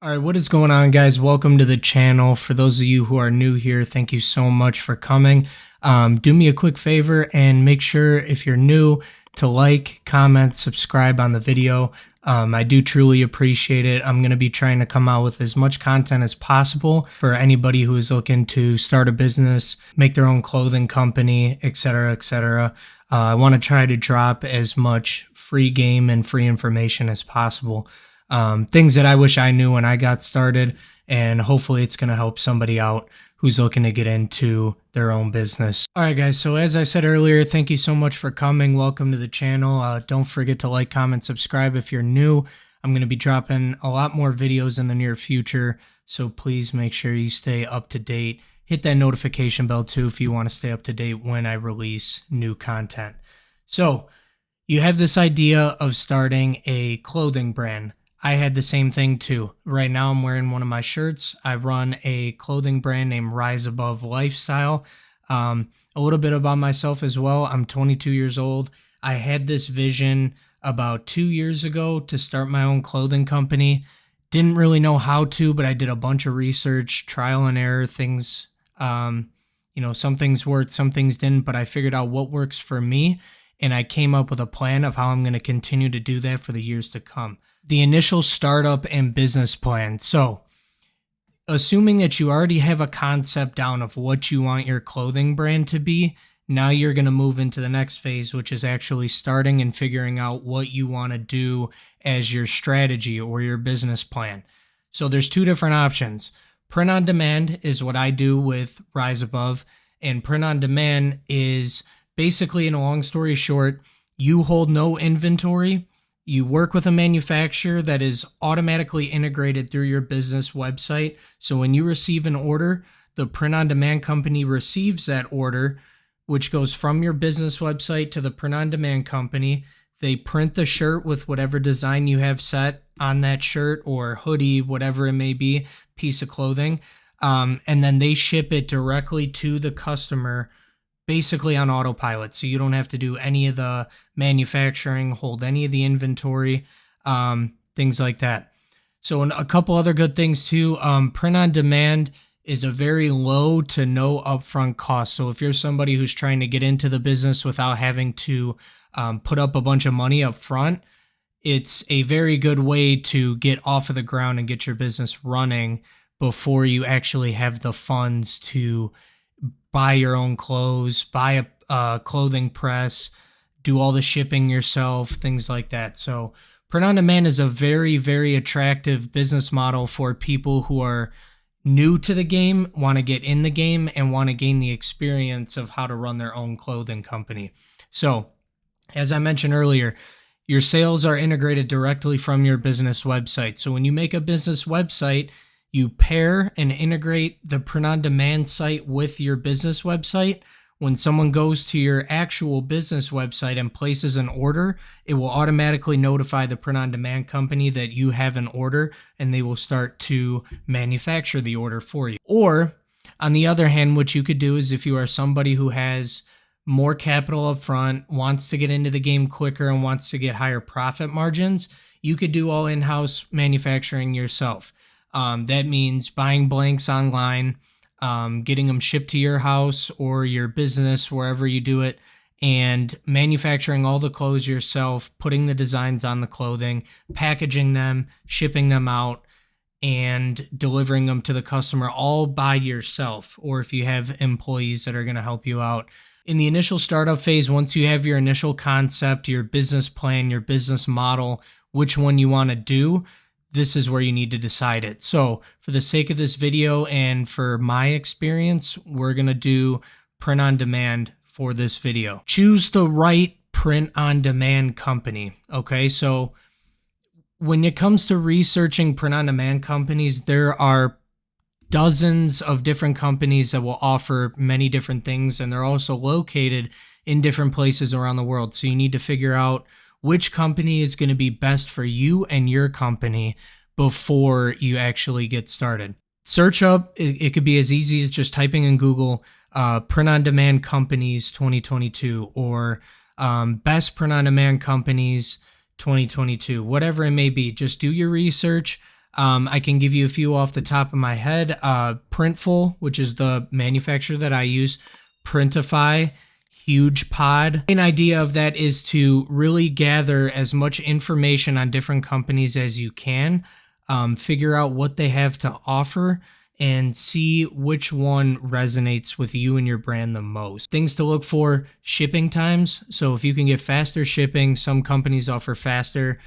All right, what is going on, guys? Welcome to the channel. For those of you who are new here, thank you so much for coming. Do me a quick favor and make sure, if you're new, to like, comment, subscribe on the video. I do truly appreciate it. I'm going to be trying to come out with as much content as possible for anybody who is looking to start a business, make their own clothing company, etc., etc. I want to try to drop as much free game and free information as possible. Things that I wish I knew when I got started, and hopefully it's going to help somebody out who's looking to get into their own business. All right, guys. So as I said earlier, thank you so much for coming. Welcome to the channel. Don't forget to like, comment, subscribe if you're new. I'm going to be dropping a lot more videos in the near future, so please make sure you stay up to date. Hit that notification bell too if you want to stay up to date when I release new content. So you have this idea of starting a clothing brand. I had the same thing too. Right now I'm wearing one of my shirts. I run a clothing brand named Rise Above Lifestyle. A little bit about myself as well. I'm 22 years old. I had this vision about 2 years ago to start my own clothing company. Didn't really know how to, but I did a bunch of research, trial and error things. Some things worked, some things didn't, but I figured out what works for me, and I came up with a plan of how I'm going to continue to do that for the years to come. The initial startup and business plan. So, assuming that you already have a concept down of what you want your clothing brand to be, now you're going to move into the next phase, which is actually starting and figuring out what you want to do as your strategy or your business plan. So there's two different options. Print on demand is what I do with Rise Above, and print on demand is basically, in a long story short, you hold no inventory. You work with a manufacturer that is automatically integrated through your business website. So when you receive an order, the print-on-demand company receives that order, which goes from your business website to the print-on-demand company. They print the shirt with whatever design you have set on that shirt or hoodie, whatever it may be, piece of clothing, and then they ship it directly to the customer, basically on autopilot. So you don't have to do any of the manufacturing, hold any of the inventory, things like that. So a couple other good things too. Print on demand is a very low to no upfront cost. So if you're somebody who's trying to get into the business without having to put up a bunch of money up front, it's a very good way to get off of the ground and get your business running before you actually have the funds to buy your own clothes, buy a clothing press, do all the shipping yourself, things like that. So print on demand is a very, very attractive business model for people who are new to the game, want to get in the game, and want to gain the experience of how to run their own clothing company. So as I mentioned earlier, your sales are integrated directly from your business website. So when you make a business website, you pair and integrate the print-on-demand site with your business website. When someone goes to your actual business website and places an order, it will automatically notify the print-on-demand company that you have an order, and they will start to manufacture the order for you. Or, on the other hand, what you could do is, if you are somebody who has more capital up front, wants to get into the game quicker, and wants to get higher profit margins, you could do all in-house manufacturing yourself. That means buying blanks online, getting them shipped to your house or your business, wherever you do it, and manufacturing all the clothes yourself, putting the designs on the clothing, packaging them, shipping them out, and delivering them to the customer all by yourself, or if you have employees that are going to help you out. In the initial startup phase, once you have your initial concept, your business plan, your business model, which one you want to do, this is where you need to decide it. So for the sake of this video and for my experience, we're going to do print on demand for this video. Choose the right print on demand company. Okay, so when it comes to researching print on demand companies, there are dozens of different companies that will offer many different things, and they're also located in different places around the world. So you need to figure out which company is going to be best for you and your company before you actually get started. Search up, it could be as easy as just typing in Google, print on demand companies 2022, or best print on demand companies 2022, whatever it may be. Just do your research. I can give you a few off the top of my head. Printful, which is the manufacturer that I use, Printify, Huge Pod. The main idea of that is to really gather as much information on different companies as you can, figure out what they have to offer, and see which one resonates with you and your brand the most. Things to look for: shipping times. So if you can get faster shipping, some companies offer faster,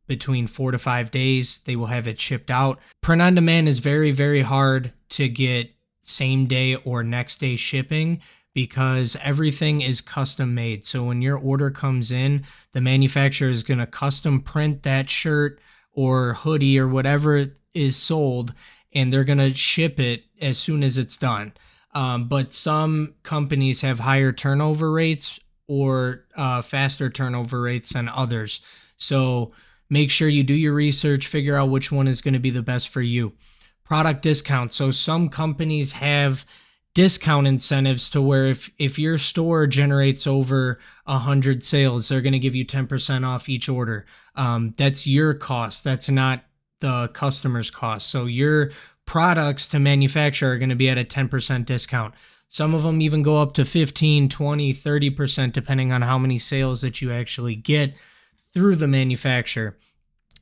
between 4 to 5 days, they will have it shipped out. Print on demand is very, very hard to get same day or next day shipping because everything is custom made. So when your order comes in, the manufacturer is going to custom print that shirt or hoodie or whatever is sold, and they're going to ship it as soon as it's done. But some companies have higher turnover rates or faster turnover rates than others. So make sure you do your research, figure out which one is going to be the best for you. Product discounts. So some companies have discount incentives to where if your store generates over 100 sales, they're going to give you 10% off each order. That's your cost. That's not the customer's cost. So your products to manufacture are going to be at a 10% discount. Some of them even go up to 15, 20, 30%, depending on how many sales that you actually get through the manufacturer.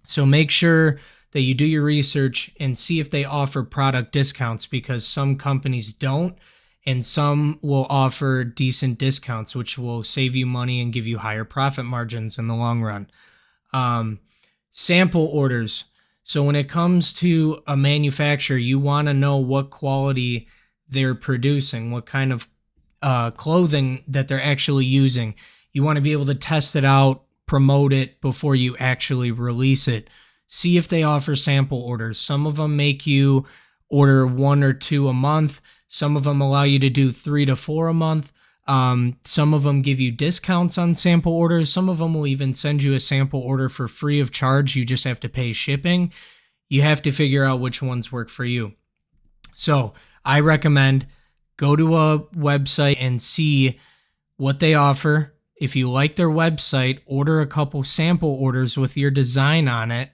So make sure that you do your research and see if they offer product discounts, because some companies don't, and some will offer decent discounts, which will save you money and give you higher profit margins in the long run. Sample orders. So when it comes to a manufacturer, you want to know what quality they're producing, what kind of clothing that they're actually using. You want to be able to test it out, promote it before you actually release it. See if they offer sample orders. Some of them make you order 1 or 2 a month. Some of them allow you to do 3 to 4 a month. Some of them give you discounts on sample orders. Some of them will even send you a sample order for free of charge. You just have to pay shipping. You have to figure out which ones work for you. So I recommend go to a website and see what they offer. If you like their website, order a couple sample orders with your design on it,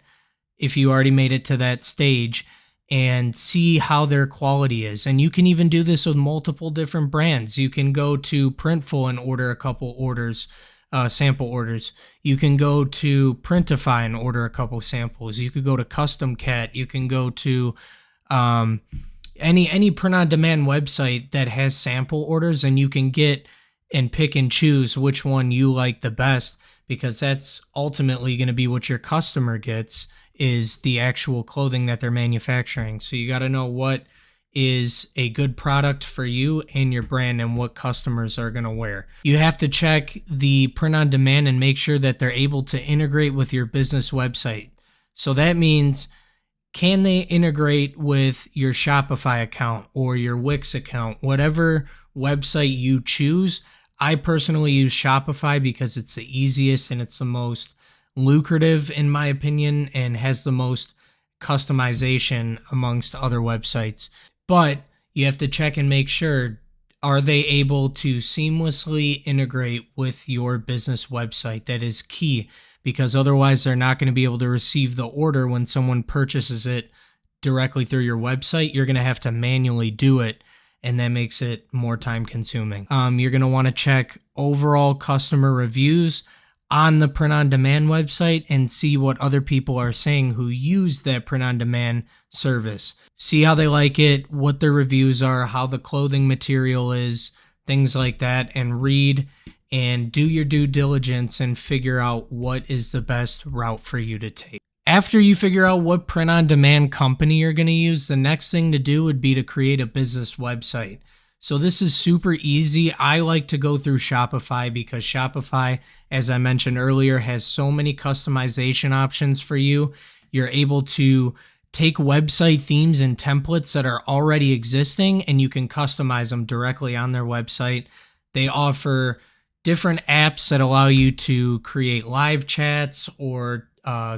if you already made it to that stage, and see how their quality is. And you can even do this with multiple different brands. You can go to Printful and order a couple orders, sample orders. You can go to Printify and order a couple samples. You could go to Custom Cat. You can go to any print-on-demand website that has sample orders, and you can get and pick and choose which one you like the best, because that's ultimately going to be what your customer gets, is the actual clothing that they're manufacturing. So you got to know what is a good product for you and your brand and what customers are going to wear. You have to check the print on demand and make sure that they're able to integrate with your business website. So that means, can they integrate with your Shopify account or your Wix account, whatever website you choose? I personally use Shopify because it's the easiest and it's the most lucrative, in my opinion, and has the most customization amongst other websites. But you have to check and make sure, are they able to seamlessly integrate with your business website? That is key, because otherwise they're not going to be able to receive the order when someone purchases it directly through your website. You're going to have to manually do it, and that makes it more time consuming. You're going to want to check overall customer reviews on the print-on-demand website and see what other people are saying who use that print-on-demand service. See how they like it, what their reviews are, how the clothing material is, things like that, and read and do your due diligence and figure out what is the best route for you to take. After you figure out what print-on-demand company you're going to use, the next thing to do would be to create a business website. So this is super easy. I like to go through Shopify because Shopify, as I mentioned earlier, has so many customization options for you. You're able to take website themes and templates that are already existing, and you can customize them directly on their website. They offer different apps that allow you to create live chats or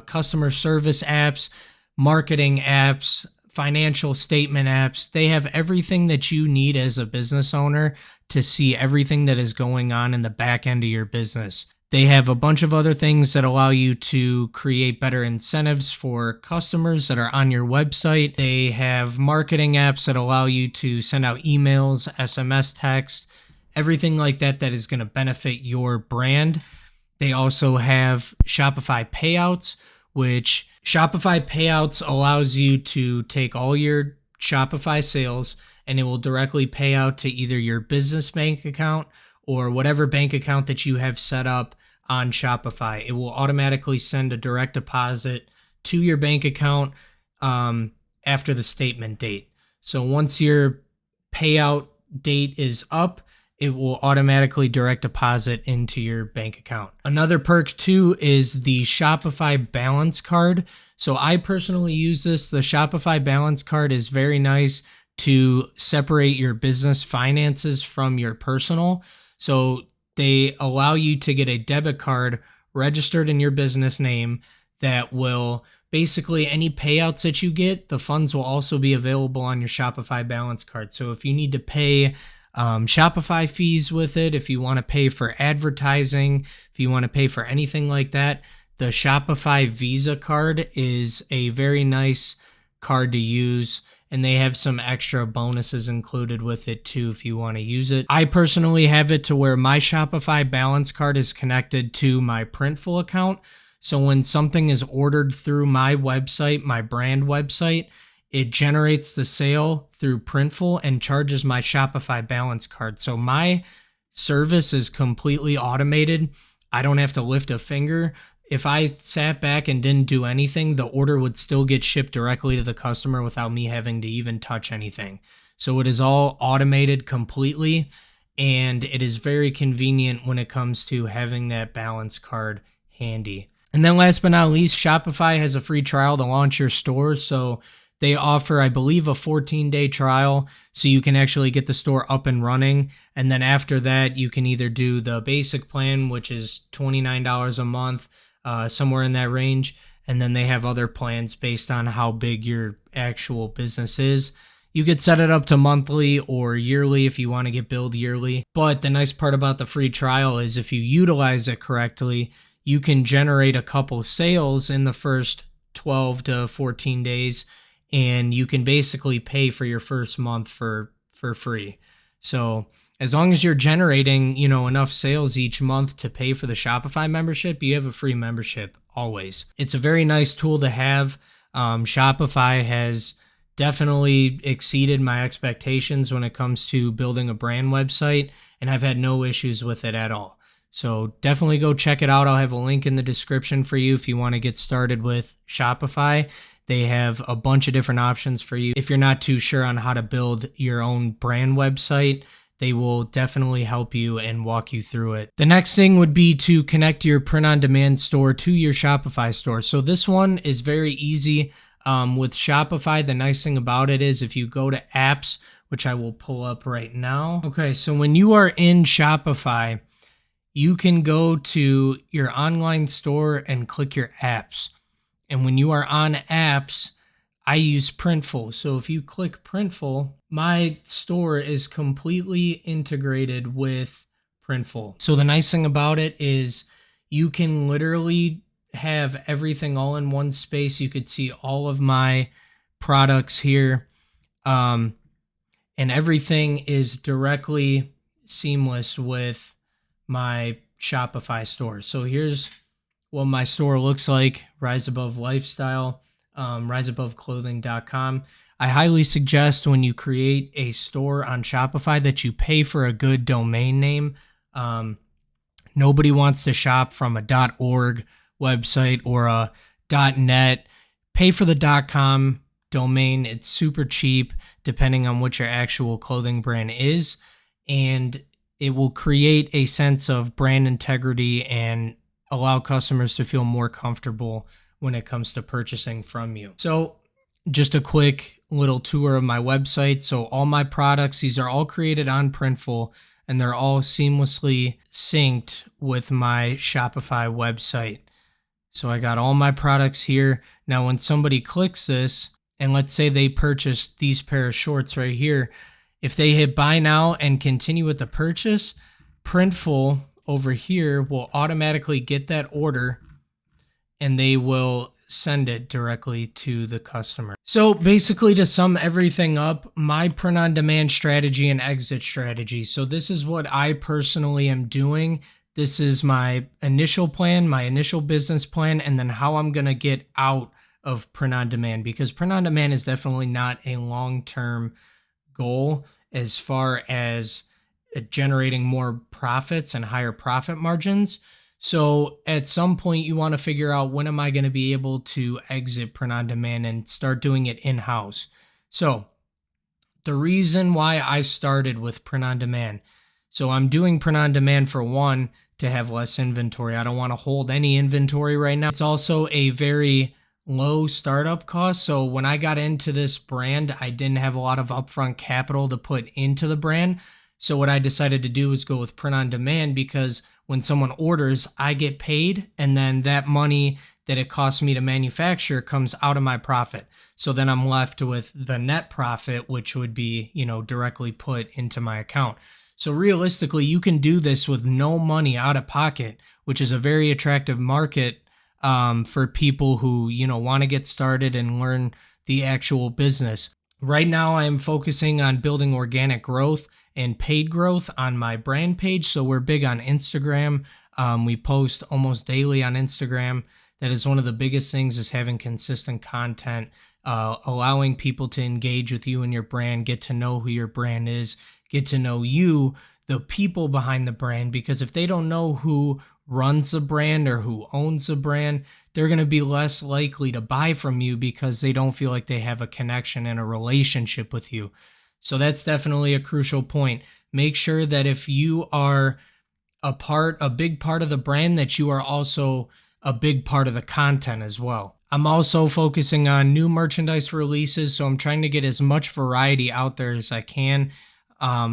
customer service apps, marketing apps, financial statement apps. They have everything that you need as a business owner to see everything that is going on in the back end of your business. They have a bunch of other things that allow you to create better incentives for customers that are on your website. They have marketing apps that allow you to send out emails, SMS text, everything like that that is going to benefit your brand. They also have Shopify payouts, which Shopify payouts allows you to take all your Shopify sales and it will directly pay out to either your business bank account or whatever bank account that you have set up on Shopify. It will automatically send a direct deposit to your bank account after the statement date. So once your payout date is up, it will automatically direct deposit into your bank account. Another perk too is the Shopify balance card. So I personally use this. The Shopify balance card is very nice to separate your business finances from your personal. So they allow you to get a debit card registered in your business name that will basically any payouts that you get, the funds will also be available on your Shopify balance card. So if you need to pay Shopify fees with it, if you want to pay for advertising, if you want to pay for anything like that, the Shopify Visa card is a very nice card to use, and they have some extra bonuses included with it too if you want to use it. I personally have it to where my Shopify balance card is connected to my Printful account. So when something is ordered through my website, my brand website, it generates the sale through Printful and charges my Shopify balance card. So my service is completely automated. I don't have to lift a finger. If I sat back and didn't do anything, the order would still get shipped directly to the customer without me having to even touch anything. So it is all automated completely, and it is very convenient when it comes to having that balance card handy. And then last but not least, Shopify has a free trial to launch your store. So they offer, I believe, a 14-day trial so you can actually get the store up and running. And then after that, you can either do the basic plan, which is $29 a month, somewhere in that range. And then they have other plans based on how big your actual business is. You could set it up to monthly or yearly if you want to get billed yearly. But the nice part about the free trial is if you utilize it correctly, you can generate a couple sales in the first 12 to 14 days. And you can basically pay for your first month for free. So as long as you're generating, enough sales each month to pay for the Shopify membership, you have a free membership always. It's a very nice tool to have. Shopify has definitely exceeded my expectations when it comes to building a brand website, and I've had no issues with it at all. So definitely go check it out. I'll have a link in the description for you if you want to get started with Shopify. They have a bunch of different options for you. If you're not too sure on how to build your own brand website, they will definitely help you and walk you through it. The next thing would be to connect your print-on-demand store to your Shopify store. So this one is very easy with Shopify. The nice thing about it is if you go to apps, which I will pull up right now. Okay, so when you are in Shopify, you can go to your online store and click your apps. And when you are on apps, I use Printful. So if you click Printful, my store is completely integrated with Printful. So the nice thing about it is you can literally have everything all in one space. You could see all of my products here. And everything is directly seamless with my Shopify store. So here's what my store looks like. Rise Above Lifestyle, riseaboveclothing.com. I highly suggest when you create a store on Shopify that you pay for a good domain name. Nobody wants to shop from a .org website or a .net. Pay for the .com domain. It's super cheap depending on what your actual clothing brand is, and it will create a sense of brand integrity and allow customers to feel more comfortable when it comes to purchasing from you. So just a quick little tour of my website. So all my products, these are all created on Printful, and they're all seamlessly synced with my Shopify website. So I got all my products here. Now, when somebody clicks this, and let's say they purchase these pair of shorts right here, if they hit buy now and continue with the purchase, Printful over here will automatically get that order and they will send it directly to the customer. So basically, to sum everything up, my print on demand strategy and exit strategy. So this is what I personally am doing. This is my initial plan, my initial business plan, and then how I'm going to get out of print on demand, because print on demand is definitely not a long-term goal as far as generating more profits and higher profit margins. So at some point you want to figure out, when am I going to be able to exit print on demand and start doing it in-house? So the reason why I started with print on demand. So I'm doing print on demand for one, to have less inventory. I don't want to hold any inventory right now. It's also a very low startup cost. So when I got into this brand, I didn't have a lot of upfront capital to put into the brand. So what I decided to do was go with print on demand, because when someone orders, I get paid, and then that money that it costs me to manufacture comes out of my profit. So then I'm left with the net profit, which would be, directly put into my account. So realistically, you can do this with no money out of pocket, which is a very attractive market for people who, want to get started and learn the actual business. Right now, I'm focusing on building organic growth and paid growth on my brand page. So we're big on Instagram. We post almost daily on Instagram. That is one of the biggest things, is having consistent content, allowing people to engage with you and your brand, get to know who your brand is, get to know you, the people behind the brand, because if they don't know who runs the brand or who owns the brand, they're going to be less likely to buy from you, because they don't feel like they have a connection and a relationship with you. So that's definitely a crucial point. Make sure that if you are a big part of the brand, that you are also a big part of the content as well. I'm also focusing on new merchandise releases, so I'm trying to get as much variety out there as I can,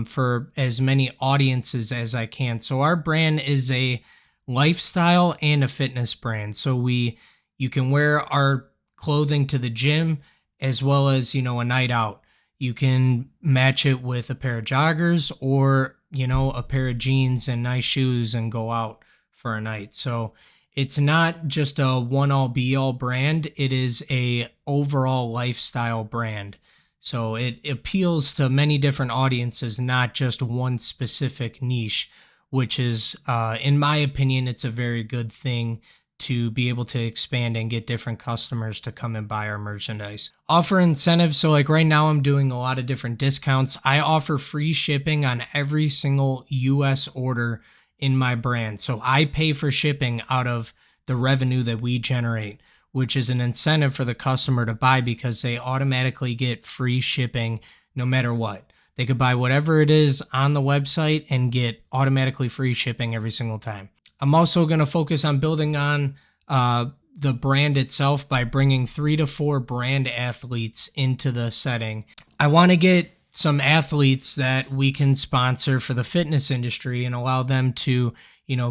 for as many audiences as I can. So our brand is a lifestyle and a fitness brand. So you can wear our clothing to the gym as well as, a night out. You can match it with a pair of joggers or, a pair of jeans and nice shoes and go out for a night. So it's not just a one all be all brand. It is a overall lifestyle brand. So it appeals to many different audiences, not just one specific niche, which is, in my opinion, it's a very good thing to be able to expand and get different customers to come and buy our merchandise. Offer incentives. So like right now I'm doing a lot of different discounts. I offer free shipping on every single US order in my brand. So I pay for shipping out of the revenue that we generate, which is an incentive for the customer to buy, because they automatically get free shipping no matter what. They could buy whatever it is on the website and get automatically free shipping every single time. I'm also going to focus on building on the brand itself by bringing 3 to 4 brand athletes into the setting. I want to get some athletes that we can sponsor for the fitness industry and allow them to,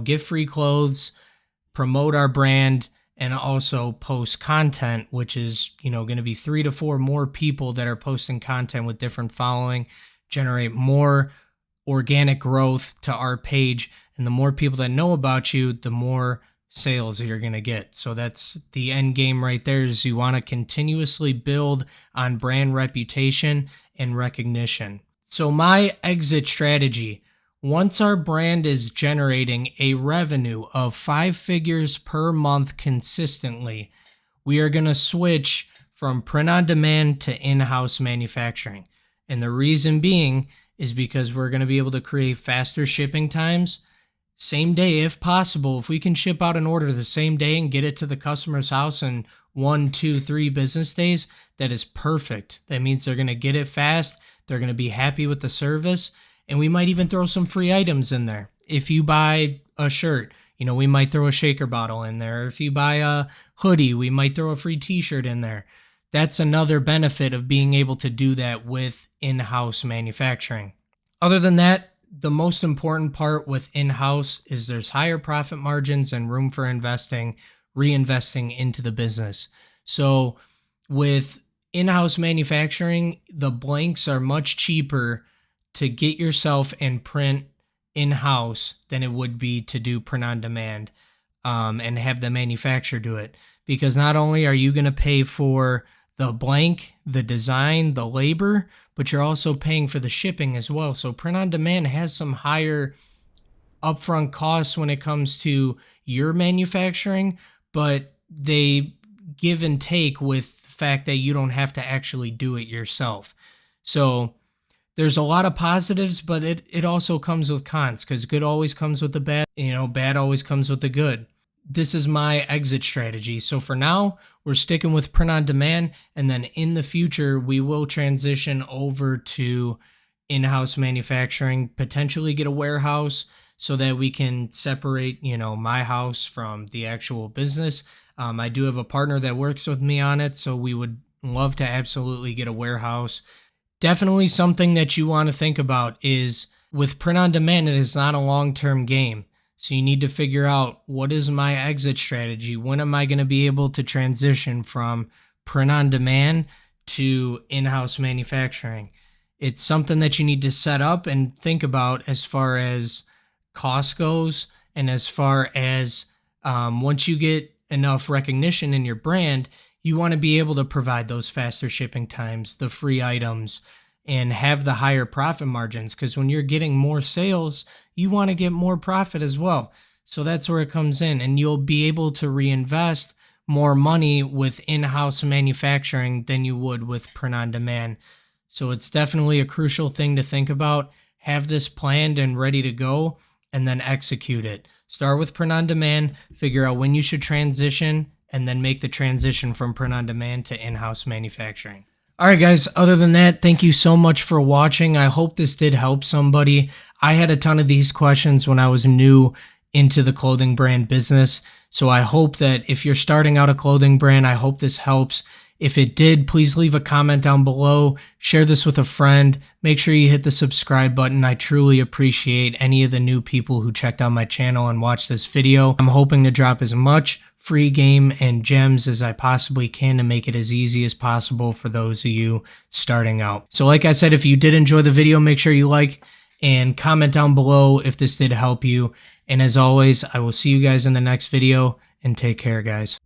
get free clothes, promote our brand, and also post content, which is, going to be 3 to 4 more people that are posting content with different following, generate more organic growth to our page. And the more people that know about you, the more sales you're going to get. So that's the end game right there, is you want to continuously build on brand reputation and recognition. So my exit strategy, once our brand is generating a revenue of 5 figures per month consistently, we are going to switch from print on demand to in-house manufacturing. And the reason being is because we're going to be able to create faster shipping times, same day if possible. If we can ship out an order the same day and get it to the customer's house in 1, 2, 3 business days, that is perfect. That means they're going to get it fast. They're going to be happy with the service. And we might even throw some free items in there. If you buy a shirt, we might throw a shaker bottle in there. If you buy a hoodie, we might throw a free t-shirt in there. That's another benefit of being able to do that with in-house manufacturing. Other than that, the most important part with in-house is there's higher profit margins and room for reinvesting into the business. So with in-house manufacturing, the blanks are much cheaper to get yourself and print in-house than it would be to do print on demand and have the manufacturer do it. Because not only are you going to pay for the blank, the design, the labor, but you're also paying for the shipping as well. So print on demand has some higher upfront costs when it comes to your manufacturing, but they give and take with the fact that you don't have to actually do it yourself. So there's a lot of positives, but it also comes with cons, because good always comes with the bad, bad always comes with the good. This is my exit strategy. So for now, we're sticking with print on demand, and then in the future, we will transition over to in-house manufacturing, potentially get a warehouse so that we can separate, my house from the actual business. I do have a partner that works with me on it, so we would love to absolutely get a warehouse. Definitely something that you want to think about is with print on demand, it is not a long-term game. So you need to figure out, what is my exit strategy? When am I going to be able to transition from print on demand to in-house manufacturing? It's something that you need to set up and think about as far as cost goes, and as far as once you get enough recognition in your brand, you want to be able to provide those faster shipping times, the free items, and have the higher profit margins, because when you're getting more sales, you want to get more profit as well. So that's where it comes in, and you'll be able to reinvest more money with in-house manufacturing than you would with print on demand. So it's definitely a crucial thing to think about. Have this planned and ready to go, and then execute it. Start with print on demand, figure out when you should transition, and then make the transition from print on demand to in-house manufacturing. All right, guys, other than that, thank you so much for watching. I hope this did help somebody. I had a ton of these questions when I was new into the clothing brand business. So I hope that if you're starting out a clothing brand, I hope this helps. If it did, please leave a comment down below. Share this with a friend. Make sure you hit the subscribe button. I truly appreciate any of the new people who checked out my channel and watched this video. I'm hoping to drop as much free game and gems as I possibly can to make it as easy as possible for those of you starting out. So like I said, if you did enjoy the video, make sure you like and comment down below if this did help you. And as always, I will see you guys in the next video, and take care, guys.